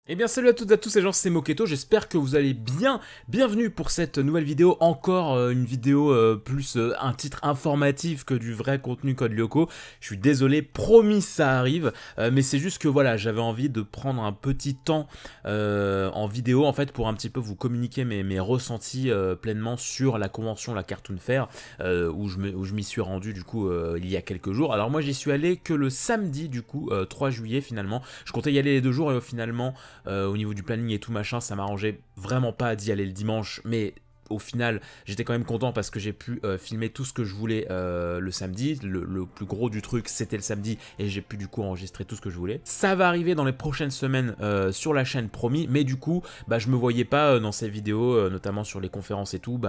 Eh bien salut à toutes et à tous, c'est Jean, c'est Moketo, j'espère que vous allez bien. Bienvenue pour cette nouvelle vidéo, encore une vidéo plus un titre informatif que du vrai contenu Code Lyoko. Je suis désolé, promis ça arrive, mais c'est juste que voilà, j'avais envie de prendre un petit temps en vidéo en fait pour un petit peu vous communiquer mes ressentis pleinement sur la convention, la Cartoon Fair, où je m'y suis rendu du coup il y a quelques jours. Alors moi j'y suis allé que le samedi du coup, 3 juillet finalement. Je comptais y aller les 2 jours et finalement... au niveau du planning et tout machin, ça m'arrangeait vraiment pas d'y aller le dimanche, mais au final, j'étais quand même content parce que j'ai pu filmer tout ce que je voulais le samedi. Le plus gros du truc, c'était le samedi et j'ai pu du coup enregistrer tout ce que je voulais. Ça va arriver dans les prochaines semaines sur la chaîne, promis, mais du coup, bah, je me voyais pas dans ces vidéos, notamment sur les conférences et tout,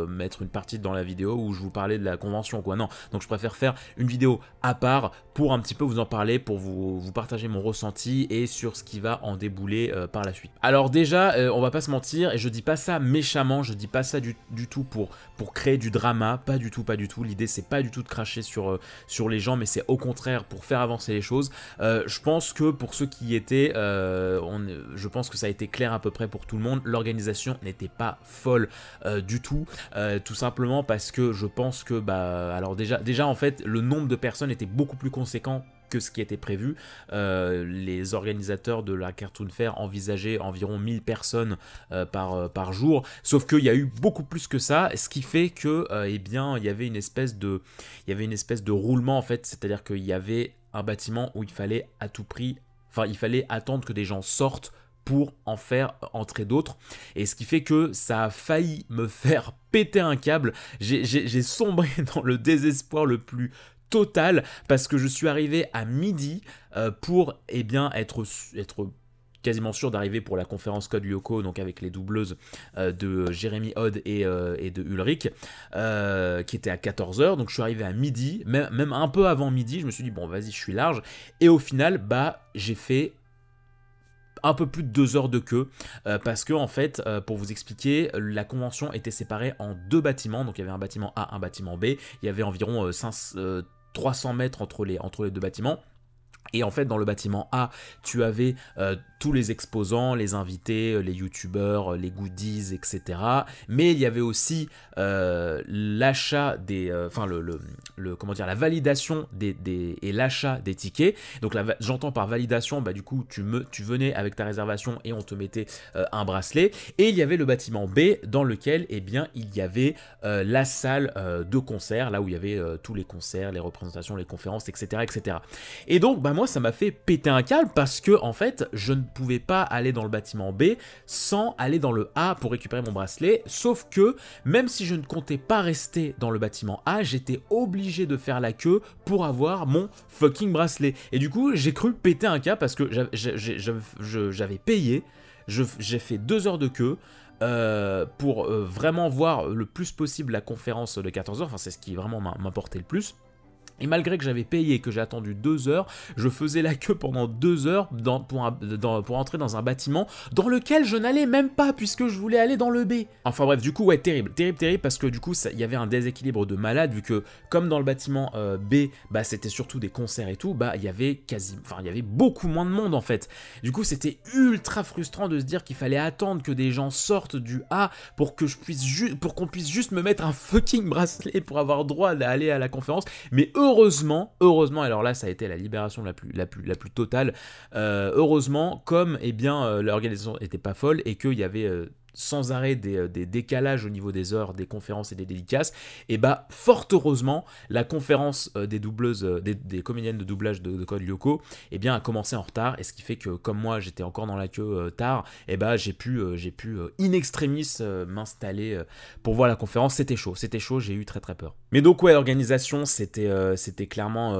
mettre une partie dans la vidéo où je vous parlais de la convention, quoi. Non, donc je préfère faire une vidéo à part pour un petit peu vous en parler, pour vous partager mon ressenti et sur ce qui va en débouler par la suite. Alors déjà, on va pas se mentir, et je dis pas ça méchamment, je dis pas ça du tout pour créer du drama, pas du tout, pas du tout. L'idée c'est pas du tout de cracher sur les gens, mais c'est au contraire pour faire avancer les choses. Je pense que pour ceux qui y étaient, je pense que ça a été clair à peu près pour tout le monde, l'organisation n'était pas folle du tout, tout simplement parce que je pense que, alors déjà en fait, le nombre de personnes était beaucoup plus conséquent que ce qui était prévu. Les organisateurs de la Cartoon Fair envisageaient environ 1000 personnes par jour, sauf qu'il y a eu beaucoup plus que ça, ce qui fait que eh bien, il y avait une espèce de roulement en fait, c'est-à-dire qu'il y avait un bâtiment où il fallait à tout prix, enfin il fallait attendre que des gens sortent pour en faire entrer d'autres, et ce qui fait que ça a failli me faire péter un câble. J'ai sombré dans le désespoir le plus total, parce que je suis arrivé à midi pour eh bien, être quasiment sûr d'arriver pour la conférence Code Lyoko, donc avec les doubleuses de Jérémy Odd et de Ulrich, qui était à 14 h. Donc je suis arrivé à midi, même un peu avant midi, je me suis dit bon vas-y je suis large, et au final j'ai fait un peu plus de 2 heures de queue, parce que en fait, pour vous expliquer, la convention était séparée en 2 bâtiments, donc il y avait un bâtiment A, un bâtiment B, il y avait environ 300 mètres entre les 2 bâtiments. Et en fait, dans le bâtiment A, tu avais tous les exposants, les invités, les youtubeurs, les goodies, etc. Mais il y avait aussi l'achat des... Enfin, comment dire, la validation et l'achat des tickets. Donc, j'entends par validation, du coup, tu venais avec ta réservation et on te mettait un bracelet. Et il y avait le bâtiment B, dans lequel, eh bien, il y avait la salle de concert, là où il y avait tous les concerts, les représentations, les conférences, etc. etc. Et donc, moi, ça m'a fait péter un câble parce que, en fait, je ne pouvais pas aller dans le bâtiment B sans aller dans le A pour récupérer mon bracelet. Sauf que, même si je ne comptais pas rester dans le bâtiment A, j'étais obligé de faire la queue pour avoir mon fucking bracelet. Et du coup, j'ai cru péter un câble parce que j'avais payé, j'ai fait 2 heures de queue. Pour vraiment voir le plus possible la conférence de 14 h, enfin c'est ce qui vraiment m'importait le plus. Et malgré que j'avais payé et que j'ai attendu 2 heures, je faisais la queue pendant 2 heures pour entrer dans un bâtiment dans lequel je n'allais même pas puisque je voulais aller dans le B. Enfin bref, du coup, ouais, terrible parce que du coup, il y avait un déséquilibre de malade vu que, comme dans le bâtiment B, c'était surtout des concerts et tout, il y avait beaucoup moins de monde en fait. Du coup, c'était ultra frustrant de se dire qu'il fallait attendre que des gens sortent du A pour que qu'on puisse juste me mettre un fucking bracelet pour avoir droit d'aller à la conférence. Mais heureusement, alors là ça a été la libération la plus totale, heureusement, comme l'organisation n'était pas folle et qu'il y avait sans arrêt des décalages au niveau des heures des conférences et des dédicaces, et fort heureusement la conférence des doubleuses, des comédiennes de doublage de Code Lyoko a commencé en retard, et ce qui fait que comme moi j'étais encore dans la queue tard, j'ai pu in extremis m'installer pour voir la conférence. C'était chaud, j'ai eu très peur. Mais donc ouais, l'organisation c'était clairement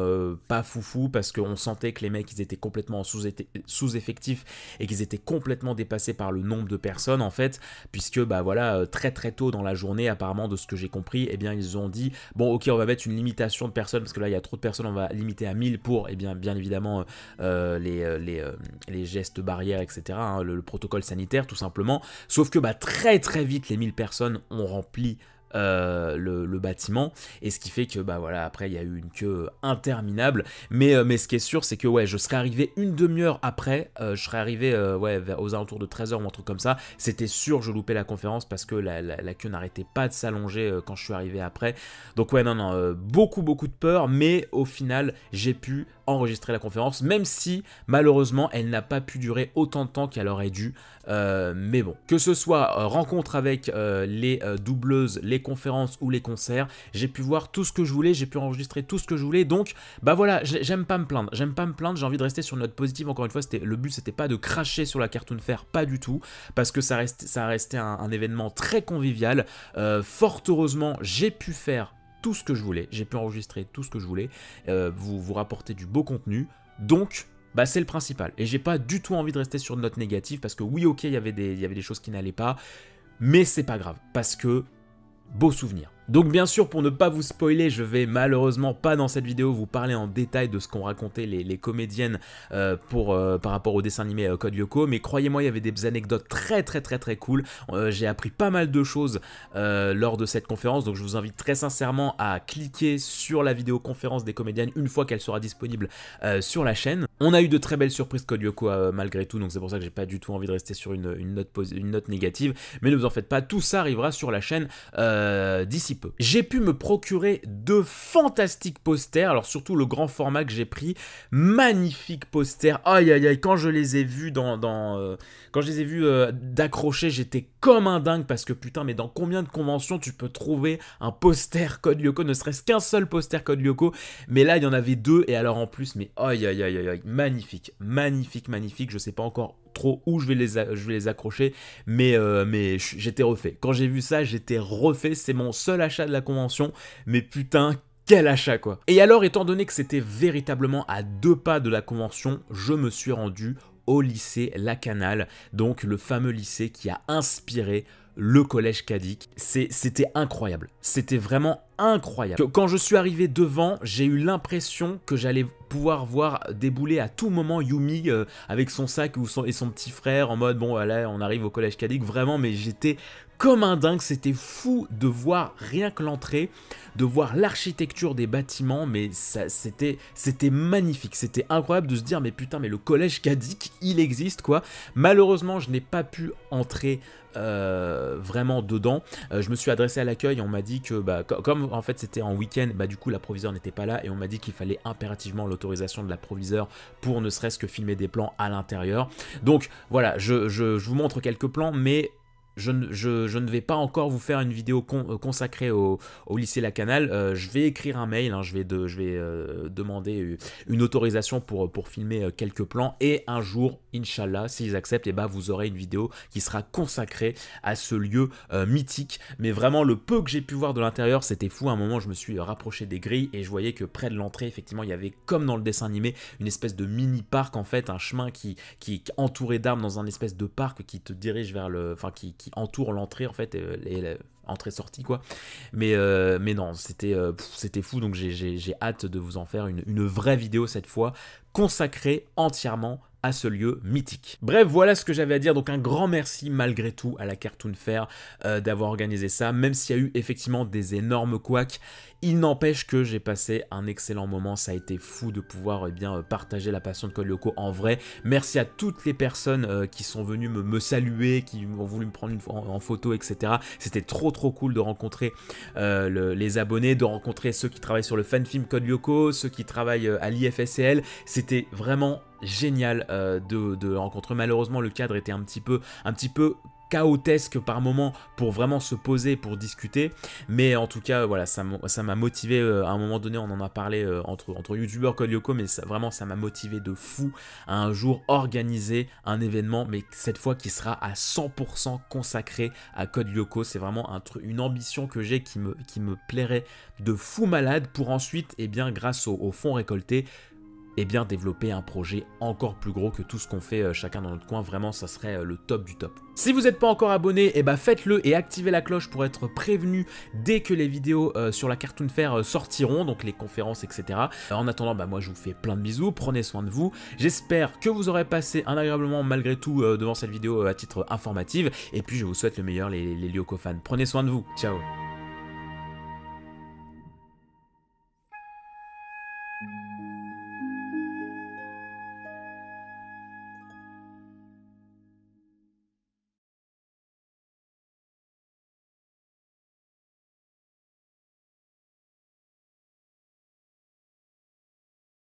pas foufou, parce qu'on sentait que les mecs ils étaient complètement sous-effectifs et qu'ils étaient complètement dépassés par le nombre de personnes en fait, puisque voilà, très tôt dans la journée, apparemment de ce que j'ai compris, ils ont dit bon ok, on va mettre une limitation de personnes parce que là il y a trop de personnes, on va limiter à 1000 pour bien évidemment les gestes barrières, etc., le protocole sanitaire tout simplement. Sauf que très vite les 1000 personnes ont rempli le bâtiment, et ce qui fait que bah voilà, après il y a eu une queue interminable, mais ce qui est sûr c'est que ouais, je serais arrivé une demi-heure après, je serais arrivé ouais, aux alentours de 13 h ou un truc comme ça, c'était sûr je loupais la conférence parce que la queue n'arrêtait pas de s'allonger quand je suis arrivé après, donc ouais non, beaucoup de peur, mais au final j'ai pu enregistrer la conférence, même si malheureusement elle n'a pas pu durer autant de temps qu'elle aurait dû, mais bon, que ce soit rencontre avec les doubleuses, les conférences ou les concerts, j'ai pu voir tout ce que je voulais, j'ai pu enregistrer tout ce que je voulais, donc bah voilà, j'aime pas me plaindre, j'ai envie de rester sur une note positive. Encore une fois, le but c'était pas de cracher sur la Cartoon Fair, pas du tout, parce que ça a resté un événement très convivial, fort heureusement j'ai pu faire tout ce que je voulais, j'ai pu enregistrer tout ce que je voulais, vous rapporter du beau contenu, donc bah c'est le principal, et j'ai pas du tout envie de rester sur une note négative, parce que oui ok, il y avait des choses qui n'allaient pas, mais c'est pas grave, parce que beau souvenir. Donc bien sûr, pour ne pas vous spoiler, je vais malheureusement pas dans cette vidéo vous parler en détail de ce qu'ont raconté les comédiennes par rapport au dessin animé Code Lyoko, mais croyez-moi, il y avait des anecdotes très cool. J'ai appris pas mal de choses lors de cette conférence, donc je vous invite très sincèrement à cliquer sur la vidéo conférence des comédiennes une fois qu'elle sera disponible sur la chaîne. On a eu de très belles surprises Code Lyoko malgré tout, donc c'est pour ça que j'ai pas du tout envie de rester sur une note négative, mais ne vous en faites pas, tout ça arrivera sur la chaîne d'ici peu. J'ai pu me procurer de fantastiques posters, alors surtout le grand format que j'ai pris, magnifiques posters, aïe aïe aïe, quand je les ai vus quand je les ai vus d'accrocher, j'étais comme un dingue, parce que putain, mais dans combien de conventions tu peux trouver un poster Code Lyoko, ne serait-ce qu'un seul poster Code Lyoko, mais là il y en avait deux, et alors en plus, mais aïe aïe aïe aïe, magnifique, je sais pas encore trop où je vais les accrocher, mais j'étais refait. Quand j'ai vu ça, j'étais refait, c'est mon seul achat de la convention, mais putain, quel achat quoi. Et alors, étant donné que c'était véritablement à 2 pas de la convention, je me suis rendu au lycée Lacanal, donc le fameux lycée qui a inspiré le collège Cadic. C'était incroyable, c'était vraiment incroyable. Quand je suis arrivé devant, j'ai eu l'impression que j'allais pouvoir voir débouler à tout moment Yumi avec son sac et son petit frère en mode bon voilà, on arrive au collège Cadic, vraiment, mais j'étais comme un dingue, c'était fou de voir rien que l'entrée, de voir l'architecture des bâtiments, mais c'était magnifique, c'était incroyable de se dire mais putain, mais le collège Cadic, il existe quoi. Malheureusement, je n'ai pas pu entrer vraiment dedans. Je me suis adressé à l'accueil, on m'a dit que bah, comme en fait c'était en week-end, bah du coup l'approviseur n'était pas là, et on m'a dit qu'il fallait impérativement l'autorisation de l'approviseur pour ne serait-ce que filmer des plans à l'intérieur. Donc voilà, je vous montre quelques plans, mais je ne vais pas encore vous faire une vidéo consacrée au lycée Lacanal. Je vais écrire un mail, hein, je vais demander une autorisation pour filmer quelques plans, et un jour, Inch'Allah, s'ils acceptent, et bah, vous aurez une vidéo qui sera consacrée à ce lieu mythique. Mais vraiment, le peu que j'ai pu voir de l'intérieur, c'était fou. À un moment, je me suis rapproché des grilles et je voyais que près de l'entrée, effectivement, il y avait, comme dans le dessin animé, une espèce de mini-parc, en fait, un chemin qui est entouré d'arbres dans un espèce de parc qui te dirige vers le... Enfin, qui entoure l'entrée, en fait, et entrée-sortie, quoi. Mais non, c'était fou, donc j'ai hâte de vous en faire une vraie vidéo cette fois, consacrée entièrement à ce lieu mythique. Bref, voilà ce que j'avais à dire, donc un grand merci malgré tout à la Cartoon Fair d'avoir organisé ça, même s'il y a eu effectivement des énormes couacs. Il n'empêche que j'ai passé un excellent moment, ça a été fou de pouvoir partager la passion de Code Lyoko en vrai. Merci à toutes les personnes qui sont venues me saluer, qui ont voulu me prendre en photo, etc. C'était trop cool de rencontrer les abonnés, de rencontrer ceux qui travaillent sur le fanfilm Code Lyoko, ceux qui travaillent à l'IFSCL. C'était vraiment génial de rencontrer. Malheureusement, le cadre était un petit peu chaotique par moment pour vraiment se poser, pour discuter, mais en tout cas voilà, ça m'a motivé. À un moment donné, on en a parlé entre youtubeurs Code Lyoko, mais vraiment ça m'a motivé de fou à un jour organiser un événement, mais cette fois qui sera à 100% consacré à Code Lyoko. C'est vraiment une ambition que j'ai qui me plairait de fou malade, pour ensuite, grâce aux fonds récoltés, développer un projet encore plus gros que tout ce qu'on fait chacun dans notre coin. Vraiment, ça serait le top du top. Si vous n'êtes pas encore abonné, faites-le et activez la cloche pour être prévenu dès que les vidéos sur la Cartoon Fair sortiront, donc les conférences, etc. En attendant, moi je vous fais plein de bisous, prenez soin de vous. J'espère que vous aurez passé un agréable moment malgré tout devant cette vidéo à titre informatif, et puis je vous souhaite le meilleur, les Lyoko fans. Prenez soin de vous, ciao.